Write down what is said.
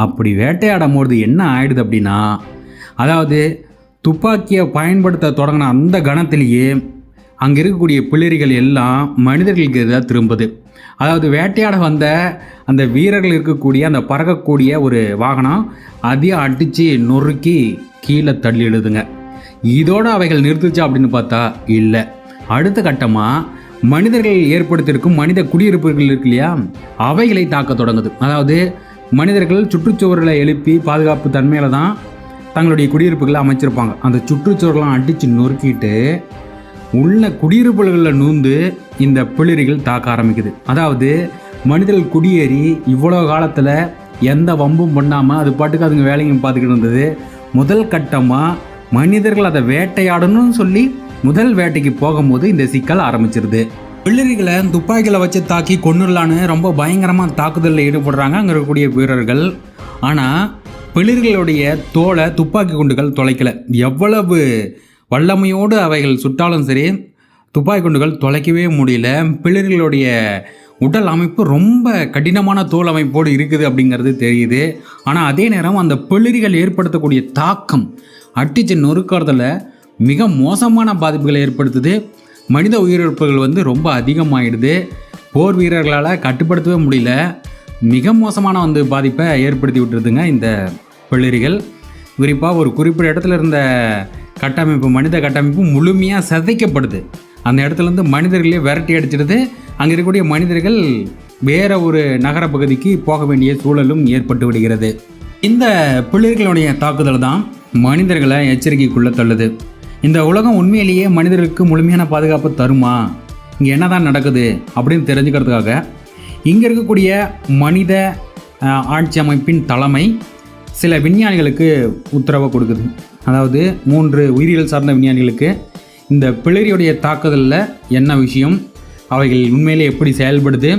அப்படி வேட்டையாடும் போது என்ன ஆயிடுது அப்படின்னா, அதாவது துப்பாக்கியை பயன்படுத்த தொடங்கின அந்த கணத்திலேயே அங்கே இருக்கக்கூடிய பிளிரிகள் எல்லாம் மனிதர்களுக்கு எதிராக திரும்புது. அதாவது வேட்டையாட வந்த அந்த வீரர்கள் இருக்கக்கூடிய அந்த பறக்கக்கூடிய ஒரு வாகனம் அதையும் அடித்து நொறுக்கி கீழே தள்ளிடுதுங்க. இதோடு அவைகள் நிறுத்துச்சா அப்படின்னு பார்த்தா இல்லை. அடுத்த கட்டமாக மனிதர்கள் ஏற்படுத்தியிருக்கும் மனித குடியிருப்புகள் இருக்கு இல்லையா, அவைகளை தாக்க தொடங்குது. அதாவது மனிதர்கள் சுற்றுச்சுவர்களை எழுப்பி பாதுகாப்பு தன்மையில் தான் தங்களுடைய குடியிருப்புகளை அமைச்சிருப்பாங்க. அந்த சுற்றுச்சுவரெலாம் அடித்து நொறுக்கிட்டு உள்ள குடியிருப்புகளில் நூந்து இந்த பிளிரிகள் தாக்க ஆரம்பிக்குது. அதாவது மனிதர்கள் குடியேறி இவ்வளோ காலத்தில் எந்த வம்பும் பண்ணாமல் அது பாட்டுக்கு அதுங்க வேலையும் பார்த்துக்கிட்டு இருந்தது. முதல் கட்டமாக மனிதர்கள் அதை வேட்டையாடணும்னு சொல்லி முதல் வேட்டைக்கு போகும்போது இந்த சிக்கல் ஆரம்பிச்சிருது. பிளிரிகளை துப்பாக்கிகளை வச்சு தாக்கி கொன்னுடலான்னு ரொம்ப பயங்கரமாக தாக்குதலில் ஈடுபடுறாங்க அங்கே இருக்கக்கூடிய வீரர்கள். ஆனால் பிளிர்களுடைய தோலை துப்பாக்கி குண்டுகள் தொலைக்கலை. எவ்வளவு வல்லமையோடு அவைகள் சுட்டாலும் சரி துப்பாக்கி குண்டுகள் தொலைக்கவே முடியல. பிளிர்களுடைய உடல் அமைப்பு ரொம்ப கடினமான தோல் அமைப்போடு இருக்குது அப்படிங்கிறது தெரியுது. ஆனால் அதே நேரம் அந்த பிளிர்கள் ஏற்படுத்தக்கூடிய தாக்கம் அடித்து நொறுக்கிறதுல மிக மோசமான பாதிப்புகளை ஏற்படுத்துது. மனித உயிரிழப்புகள் ரொம்ப அதிகமாகிடுது. போர் வீரர்களால் கட்டுப்படுத்தவே முடியல. மிக மோசமான பாதிப்பை ஏற்படுத்தி விட்டுருதுங்க இந்த பிளிரிகள். குறிப்பாக ஒரு குறிப்பிட்ட இடத்துல இருந்த கட்டமைப்பு, மனித கட்டமைப்பு முழுமையாக சிதைக்கப்படுது. அந்த இடத்துலேருந்து மனிதர்களே விரட்டி அடிச்சிடுது. அங்கே இருக்கக்கூடிய மனிதர்கள் வேற ஒரு நகர பகுதிக்கு போக வேண்டிய சூழலும் ஏற்பட்டு விடுகிறது. இந்த பிளிர்களுடைய தாக்குதல் தான் மனிதர்களை எச்சரிக்கைக்குள்ளே தள்ளுது. இந்த உலகம் உண்மையிலேயே மனிதர்களுக்கு முழுமையான பாதுகாப்பு தருமா, இங்கே என்ன தான் நடக்குது அப்படின்னு தெரிஞ்சுக்கிறதுக்காக இங்கே இருக்கக்கூடிய மனித ஆட்சி அமைப்பின் தலைமை சில விஞ்ஞானிகளுக்கு உத்தரவை கொடுக்குது. அதாவது 3 உயிரியல் சார்ந்த விஞ்ஞானிகளுக்கு இந்த பிளிரியுடைய தாக்குதலில் என்ன விஷயம், அவைகள் உண்மையிலே எப்படி செயல்படுது,